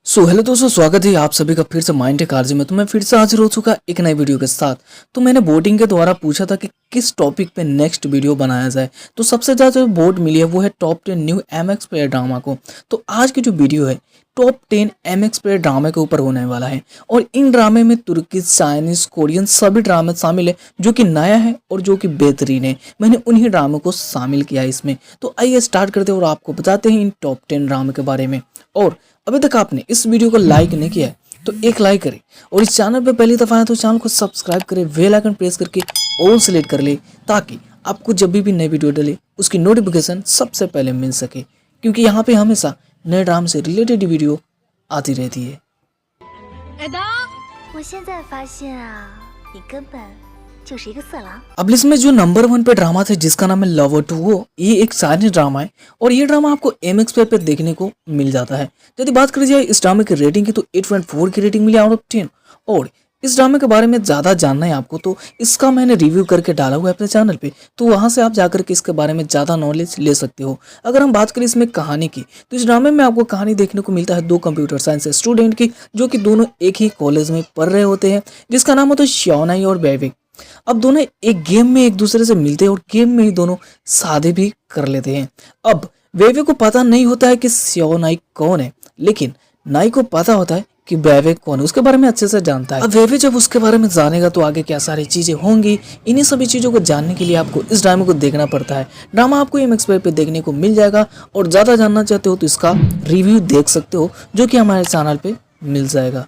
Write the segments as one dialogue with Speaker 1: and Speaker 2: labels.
Speaker 1: Hello दोस्तों, स्वागत है आप सभी का फिर से माइंड टेक आरजे में। तो मैं फिर से हाजिर हो चुका एक नई वीडियो के साथ। तो मैंने वोटिंग के द्वारा पूछा था कि किस टॉपिक पे नेक्स्ट वीडियो बनाया जाए। तो सबसे ज़्यादा जो वोट मिली है वो है top 10 new MX player drama को। तो आज की जो वीडियो है टॉप 10 एमएक्स प्लेयर ड्रामे के ऊपर होने वाला है। और इन ड्रामे में तुर्की, चाइनीज, कोरियन सभी ड्रामे शामिल है जो कि नया है और जो कि बेहतरीन है। मैंने उन्हीं ड्रामों को शामिल किया है इसमें। तो आइए स्टार्ट करते हैं और आपको बताते हैं इन टॉप 10 ड्रामे के बारे में। और अभी तक आपने इस वीडियो को लाइक नहीं किया है तो एक लाइक करें, और इस चैनल पे पहली दफा है तो चैनल को सब्सक्राइब करें, बेल आइकन प्रेस करके ऑल सेलेक्ट कर ले, ताकि आपको जब भी नई वीडियो डले उसकी नोटिफिकेशन सबसे पहले मिल सके, क्योंकि यहाँ पे हमेशा नए ड्रामा से रिलेटेड वीडियो आती रहती है।
Speaker 2: 我现在发现啊，你根本就是一个色狼。
Speaker 1: अब लिस्ट में जो नंबर 1 पे ड्रामा था जिसका नाम है लवर टू वो, ये एक चाइनीज ड्रामा है और ये ड्रामा आपको एमएक्स पे देखने को मिल जाता है। यदि बात करी जाए इस ड्रामे की रेटिंग की तो 8.4 की रेटिंग मिली आउट ऑफ 10। और इस ड्रामे के बारे में ज़्यादा जानना है आपको तो इसका मैंने रिव्यू करके डाला हुआ है अपने चैनल पे, तो वहाँ से आप जाकर के इसके बारे में ज़्यादा नॉलेज ले सकते हो। अगर हम बात करें इसमें कहानी की तो इस ड्रामे में आपको कहानी देखने को मिलता है दो कंप्यूटर साइंस स्टूडेंट की, जो कि दोनों एक ही कॉलेज में पढ़ रहे होते हैं, जिसका नाम होता है श्योनाई और बैविक। अब दोनों एक गेम में एक दूसरे से मिलते हैं और गेम में ही दोनों शादी भी कर लेते हैं। अब वेवे को पता नहीं होता है कि श्योनाई कौन है, लेकिन नाई को पता होता है कि बैवेक कौन है, उसके बारे में अच्छे से जानता है। अब वेवे जब उसके बारे में जानेगा तो आगे क्या सारी चीजें होंगी, इन्हीं सभी चीजों को जानने के लिए आपको इस ड्रामे को देखना पड़ता है। ड्रामा आपको एमएक्स प्लेयर पे देखने को मिल जाएगा, और ज्यादा जानना चाहते हो तो इसका रिव्यू देख सकते हो जो कि हमारे चैनल पे मिल जाएगा।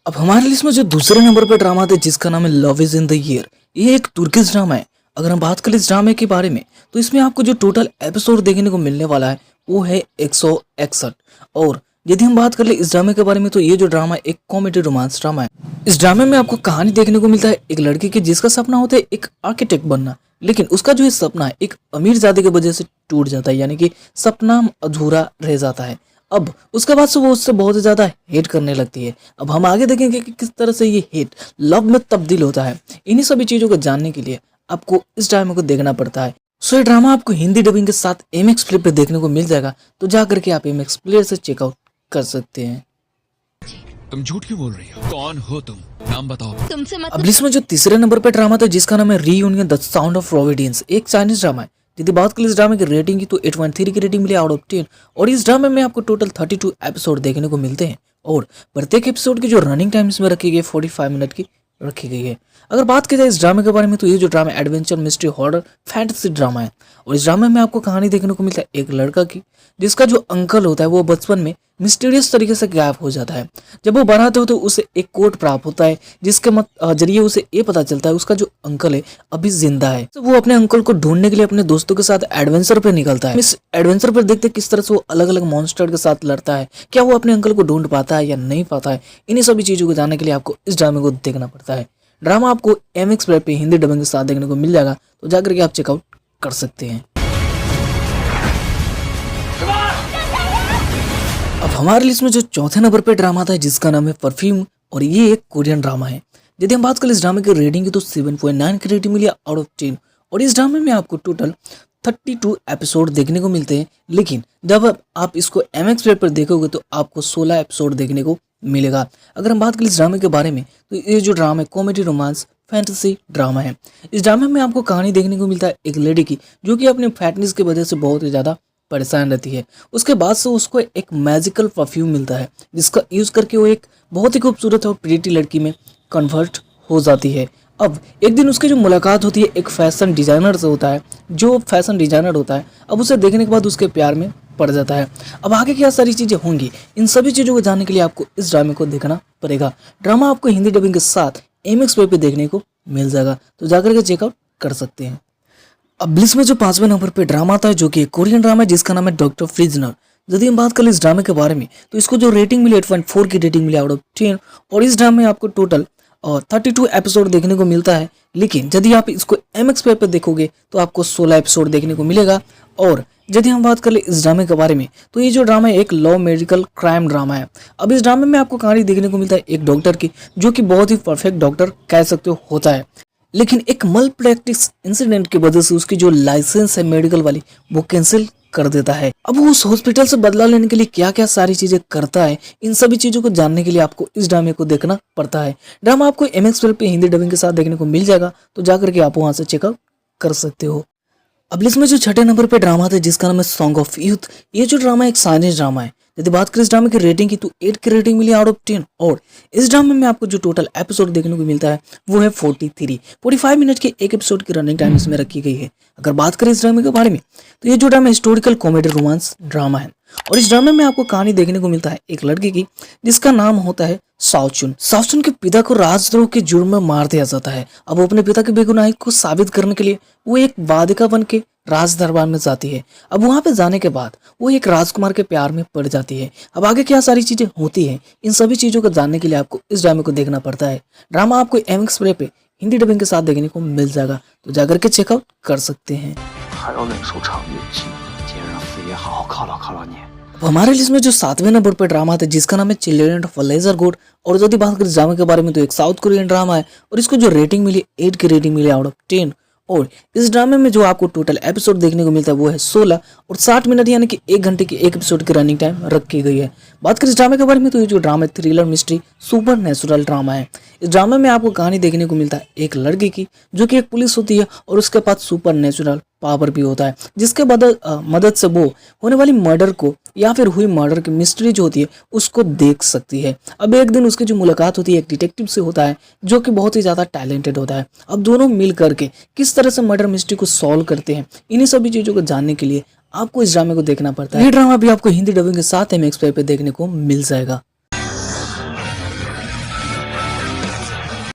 Speaker 1: अब हमारे लिस्ट में जो दूसरे नंबर पर ड्रामा था जिसका नाम है love is in the year, ये एक तुर्किश ड्रामा है। अगर हम बात करें इस ड्रामे के बारे में तो इसमें आपको जो टोटल एपिसोड देखने को मिलने वाला है वो है 161। और यदि हम बात कर ले इस ड्रामे के बारे में तो ये जो ड्रामा एक कॉमेडी रोमांस ड्रामा है। इस ड्रामे में आपको कहानी देखने को मिलता है एक लड़की की जिसका सपना होता है एक आर्किटेक्ट बनना, लेकिन उसका जो ये सपना है एक अमीर जाति की वजह से टूट जाता है, यानी कि सपना अधूरा रह जाता है। अब उसके बाद से वो उससे बहुत ज्यादा हेट करने लगती है। अब हम आगे देखेंगे कि किस तरह से ये हेट लव में तब्दील होता है। इन्हीं सभी चीजों को जानने के लिए आपको इस ड्रामा को देखना पड़ता है। सो ये ड्रामा आपको हिंदी डबिंग के साथ एमएक्स प्लेयर पे देखने को मिल जाएगा, तो जाकर के आप एमएक्स प्लेयर से चेकआउट कर सकते हैं।
Speaker 3: तुम झूठ क्यों बोल रही हो? कौन हो तुम? नाम बताओ।
Speaker 2: तुमसे मत
Speaker 1: अब लिस्ट में जो तीसरे नंबर पे ड्रामा था जिसका नाम है reunion the sound of Providence, एक चाइनीज ड्रामा है। यदि बात करें इस ड्रामे की रेटिंग की तो 8.3 की रेटिंग मिली आउट ऑफ 10। और इस ड्रामे में आपको टोटल 32 एपिसोड देखने को मिलते हैं, और प्रत्येक एपिसोड की जो रनिंग टाइम इसमें रखी गई है 45 मिनट की रखी गई है। अगर बात की जाए इस ड्रामे के बारे में तो ये जो drama adventure, mystery, horror, fantasy drama है। और इस ड्रामे में आपको कहानी देखने को मिलता है एक लड़का की जिसका जो अंकल होता है वो बचपन में मिस्टीरियस तरीके से गायब हो जाता है। जब वो बड़ा होता है तो उसे एक कोड प्राप्त होता है जिसके जरिए उसे ये पता चलता है उसका जो अंकल है अभी जिंदा है। तो वो अपने अंकल को ढूंढने के लिए अपने दोस्तों के साथ एडवेंचर पे निकलता है। इस एडवेंचर पर देखते किस तरह से वो अलग अलग मॉन्स्टर के साथ लड़ता है, क्या वो अपने अंकल को ढूंढ पाता है या नहीं पाता है। इन्हीं सभी चीजों को जानने के लिए आपको इस ड्रामे को देखना पड़ता है। ड्रामा आपको एमएक्स प्लेयर पे हिंदी डबिंग के साथ देखने को मिल जाएगा, तो जाकर के आप चेकआउट कर सकते हैं। अब हमारे लिस्ट में जो चौथे नंबर पे ड्रामा था जिसका नाम है परफ्यूम, और ये एक कोरियन ड्रामा है। यदि हम बात करें इस ड्रामे की रेटिंग की तो 7.9 की रेटिंग मिली आउट ऑफ 10। और इस ड्रामे में आपको टोटल 32 एपिसोड देखने को मिलते हैं, लेकिन जब आप इसको एमएक्स प्लेयर पर देखोगे तो आपको 16 एपिसोड देखने को मिलेगा। अगर हम बात करें इस ड्रामे के बारे में तो ये जो ड्रामा है कॉमेडी, रोमांस, फैंटेसी ड्रामा है। इस ड्रामे में आपको कहानी देखने को मिलता है एक लेडी की जो कि अपनी फैटनेस की वजह से बहुत ही ज़्यादा परेशान रहती है। उसके बाद से उसको एक मैजिकल परफ्यूम मिलता है जिसका यूज़ करके वो एक बहुत ही खूबसूरत और प्रीटी लड़की में कन्वर्ट हो जाती है। अब एक दिन उसकी जो मुलाकात होती है एक फैशन डिजाइनर से होता है, जो फैशन डिजाइनर होता है अब उसे देखने के बाद उसके प्यार में पड़ जाता है। अब आगे क्या सारी चीज़ें होंगी, इन सभी चीज़ों को जानने के लिए आपको इस ड्रामे को देखना पड़ेगा। ड्रामा आपको हिंदी डबिंग के साथ एमएक्स पे देखने को मिल जाएगा, तो जाकर के चेकआउट कर सकते हैं। अब लिस्ट में जो 5वें नंबर पे ड्रामा था जो कि एक कोरियन ड्रामा है जिसका नाम है डॉक्टर फ्रिजनर। यदि हम बात करें इस ड्रामे के बारे में तो इसको जो रेटिंग मिली 8.4 की रेटिंग मिली आउट ऑफ 10। और इस ड्रामे में आपको टोटल 32 एपिसोड देखने को मिलता है, लेकिन यदि आप इसको एमएक्स प्लेयर पे देखोगे तो आपको 16 एपिसोड देखने को मिलेगा। और यदि हम बात करें इस ड्रामे के बारे में तो ये जो ड्रामा है एक लव मेडिकल क्राइम ड्रामा है। अब इस ड्रामे में आपको कहानी देखने को मिलता है एक डॉक्टर की जो कि बहुत ही परफेक्ट डॉक्टर कह सकते हो होता है, लेकिन एक मल प्रैक्टिस इंसिडेंट की वजह से उसकी जो लाइसेंस है मेडिकल वाली वो कैंसिल कर देता है। अब वो उस हॉस्पिटल से बदला लेने के लिए क्या क्या सारी चीजें करता है, इन सभी चीजों को जानने के लिए आपको इस ड्रामे को देखना पड़ता है। ड्रामा आपको MX12 पे हिंदी डबिंग के साथ देखने को मिल जाएगा, तो जाकर के आप वहां से चेकआउट कर सकते हो। अब लिस्ट में जो छठे नंबर पे ड्रामा था जिसका नाम है सॉन्ग ऑफ यूथ। ये जो ड्रामा एक साइनेज ड्रामा है। यदि बात करें इस ड्रामे की रेटिंग की तो 8 की रेटिंग मिली आउट ऑफ 10। और इस ड्रामे में आपको जो टोटल एपिसोड देखने को मिलता है वो है 45 मिनट के एक एपिसोड की रनिंग टाइम इसमें रखी गई है। अगर बात करें इस ड्रामे के बारे में तो ये जो drama historical comedy romance drama है। और इस ड्रामे में आपको कहानी देखने को मिलता है एक लड़के की जिसका नाम होता है साओचुन। साओचुन के पिता को राजद्रोह के जुर्म में मार दिया जाता है। अब वो अपने पिता की बेगुनाही को साबित करने के लिए वो एक वादिका बन के राज दरबार में जाती है। अब वहां पे जाने के बाद वो एक राजकुमार के प्यार में पड़ जाती है। अब आगे क्या सारी चीजें होती हैं, इन सभी चीजों को जानने के लिए आपको इस ड्रामे को देखना पड़ता है। ड्रामा आपको MX प्ले पे हिंदी डबिंग के साथ देखने को मिल जाएगा, तो जाकर के चेकआउट कर सकते हैं।
Speaker 4: 还要忍受场运气，今天让四爷好好犒劳犒劳你。
Speaker 1: अब हमारे लिस्ट में जो 7वें नंबर पर ड्रामा था जिसका नाम है चिल्ड्रन ऑफ लेजर गोड। और यदि बात करें ड्रामे के बारे में तो एक साउथ कोरियन ड्रामा है और इसको जो रेटिंग मिली 8 की रेटिंग मिली आउट ऑफ 10। और इस ड्रामे में जो आपको टोटल एपिसोड देखने को मिलता है वो है 16 और 60 मिनट यानी कि 1 घंटे की एक एपिसोड की रनिंग टाइम रखी गई है। बात करें इस ड्रामे के बारे में तो ये जो drama thriller mystery super natural drama है। इस ड्रामे में आपको कहानी देखने को मिलता है एक लड़की की जो कि एक पुलिस होती है और उसके पास सुपर नेचुरल पावर भी होता है, जिसके मदद से वो होने वाली मर्डर को या फिर हुई मर्डर की मिस्ट्री जो होती है उसको देख सकती है। अब एक दिन उसकी जो मुलाकात होती है एक डिटेक्टिव से होता है जो कि बहुत ही ज्यादा टैलेंटेड होता है। अब दोनों मिल करके किस तरह से मर्डर मिस्ट्री को सॉल्व करते हैं, इन्हीं सभी चीजों को जानने के लिए आपको इस ड्रामे को देखना पड़ता है। ये ड्रामा भी आपको हिंदी डबिंग के साथ MX पे देखने को मिल जाएगा।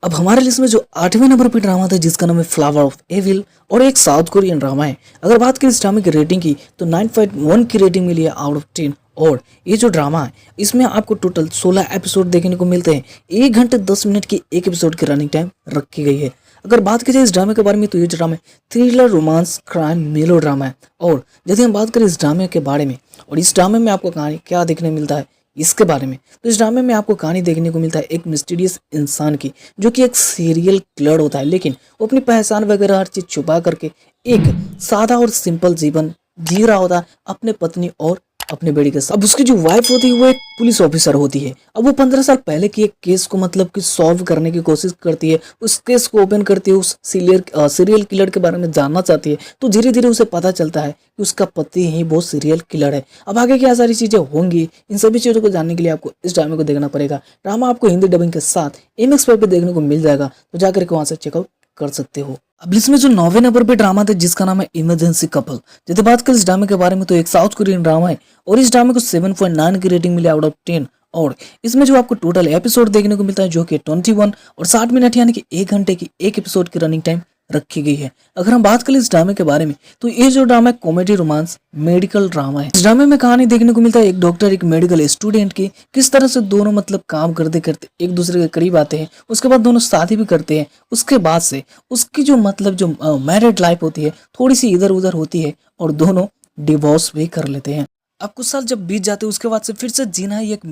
Speaker 1: अब हमारे लिस्ट में जो 8वें नंबर पे ड्रामा था जिसका नाम है फ्लावर ऑफ एविल और एक साउथ कोरियन ड्रामा है। अगर बात करें इस ड्रामे की रेटिंग की तो 9.1 की रेटिंग मिली है आउट ऑफ 10। और ये जो ड्रामा है इसमें आपको टोटल 16 एपिसोड देखने को मिलते हैं। 1 घंटे 10 मिनट की एक एपिसोड की रनिंग टाइम रखी गई है। अगर बात की जाए इस ड्रामे के बारे में तो ये ड्रामा थ्रिलर रोमांस क्राइम मेलो ड्रामा है। और यदि हम बात करें इस ड्रामे के बारे में और इस ड्रामे में आपको कहानी क्या देखने मिलता है इसके बारे में तो इस ड्रामे में आपको कहानी देखने को मिलता है एक मिस्टीरियस इंसान की जो कि एक सीरियल किलर होता है, लेकिन वो अपनी पहचान वगैरह हर चीज छुपा करके एक सादा और सिंपल जीवन जी रहा होता है अपने पत्नी और अपने बेटी के साथ। अब उसकी जो वाइफ होती है वो एक पुलिस ऑफिसर होती है। अब वो 15 साल पहले की एक केस को मतलब कि सॉल्व करने की कोशिश करती है, उस केस को ओपन करती है, उस सीरियल किलर के बारे में जानना चाहती है। तो धीरे धीरे उसे पता चलता है कि उसका पति ही वो सीरियल किलर है। अब आगे क्या सारी चीजें होंगी, इन सभी चीजों को जानने के लिए आपको इस ड्रामे को देखना पड़ेगा। ड्रामा आपको हिंदी डबिंग के साथ MX पे देखने को मिल जाएगा, तो जाकर के वहां से चेकआउट कर सकते हो। अब लिस्ट में जो 9वें नंबर पे ड्रामा था जिसका नाम है इमरजेंसी कपल। यदि बात करें इस ड्रामे के बारे में तो एक साउथ कोरियन ड्रामा है और इस ड्रामे को 7.9 की रेटिंग मिली आउट ऑफ 10। और इसमें जो आपको टोटल एपिसोड देखने को मिलता है जो कि 21 और 60 मिनट यानी कि 1 घंटे की एक एपिसोड की रनिंग टाइम रखी गई है। अगर हम बात करें इस ड्रामे के बारे में तो ये जो ड्रामा है कॉमेडी रोमांस मेडिकल ड्रामा है। इस ड्रामे में कहानी देखने को मिलता है एक डॉक्टर एक मेडिकल स्टूडेंट की, किस तरह से दोनों मतलब काम करते करते एक दूसरे के करीब आते हैं, उसके बाद दोनों शादी भी करते हैं। उसके बाद से उसकी जो मतलब जो मैरिड लाइफ होती है थोड़ी सी इधर उधर होती है और दोनों डिवोर्स भी कर लेते हैं। अब कुछ साल जब बीत जाते हैं उसके बाद से फिर से जीना ही एक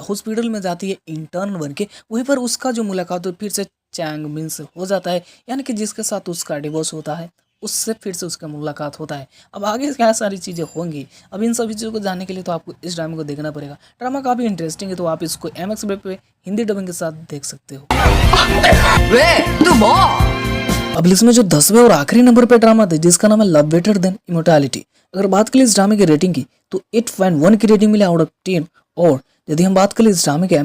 Speaker 1: हॉस्पिटल में जाती है इंटर्न बन के, वहीं पर उसका जो मुलाकात फिर से चैंग मिन से हो जाता है, यानी कि जिसके साथ उसका डिवोर्स होता है उससे फिर से उसका मुलाकात होता है। अब आगे क्या सारी चीज़ें होंगी, अब इन सभी चीज़ों को जानने के लिए तो आपको इस ड्रामे को देखना पड़ेगा। ड्रामा काफ़ी इंटरेस्टिंग है, तो आप इसको MX पे हिंदी डबिंग के साथ देख सकते हो। अब लिस्ट में जो 10वें और आखिरी नंबर पे ड्रामा था जिसका नाम है लव बेटर देन इमोर्टैलिटी। अगर बात करें इस ड्रामे की रेटिंग की तो 8.1 की रेटिंग मिली आउट ऑफ 10। और यदि हम बात करें इस ड्रामे के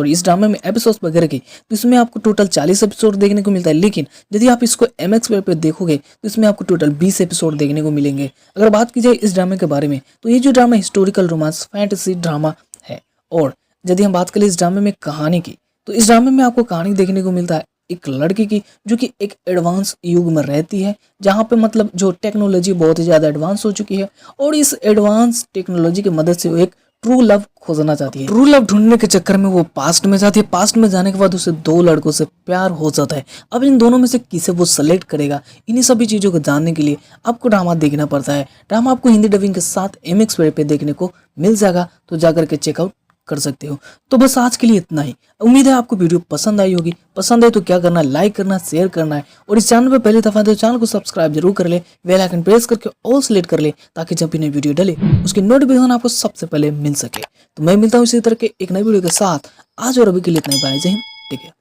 Speaker 1: इस ड्रामे में एपिसोड्स वगैरह की तो इसमें आपको टोटल 40 एपिसोड देखने को मिलता है, लेकिन यदि आप इसको MX पे देखोगे तो इसमें आपको टोटल 20 एपिसोड देखने को मिलेंगे। अगर बात की जाए इस ड्रामे के बारे में तो ये जो drama historical romance fantasy drama है। और यदि हम बात करें इस ड्रामे में कहानी की तो इस ड्रामे में आपको कहानी देखने को मिलता है एक लड़की की जो कि एक एडवांस युग में रहती है, जहाँ पे मतलब जो टेक्नोलॉजी बहुत ही ज़्यादा एडवांस हो चुकी है और इस एडवांस टेक्नोलॉजी की मदद से वो एक ट्रू लव खोजना चाहती है। ट्रू लव ढूंढने के चक्कर में वो पास्ट में जाती है। पास्ट में जाने के बाद उसे 2 लड़कों से प्यार हो जाता है। अब इन दोनों में से किसे वो सेलेक्ट करेगा, इन्हीं सभी चीज़ों को जानने के लिए आपको ड्रामा देखना पड़ता है। ड्रामा आपको हिंदी डबिंग के साथ MX पे देखने को मिल जाएगा, तो जाकर के चेकआउट कर सकते हो। तो बस आज के लिए इतना ही। उम्मीद है आपको वीडियो पसंद आई होगी। पसंद है तो क्या करना है, लाइक करना, शेयर करना है और इस चैनल पर पहली दफा तो चैनल को सब्सक्राइब जरूर कर ले, बेल आइकन प्रेस करके ऑल सेलेक्ट कर ले ताकि जब भी नई वीडियो डले उसकी नोटिफिकेशन आपको सबसे पहले मिल सके। तो मैं मिलता हूँ इसी तरह के एक नई वीडियो के साथ। आज और अभी के लिए इतना ही। बाय, जय Hind, take care.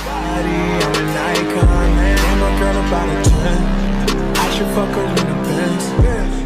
Speaker 5: Body, I'm an icon, and my girl about a 10. I should fuck her in the Benz.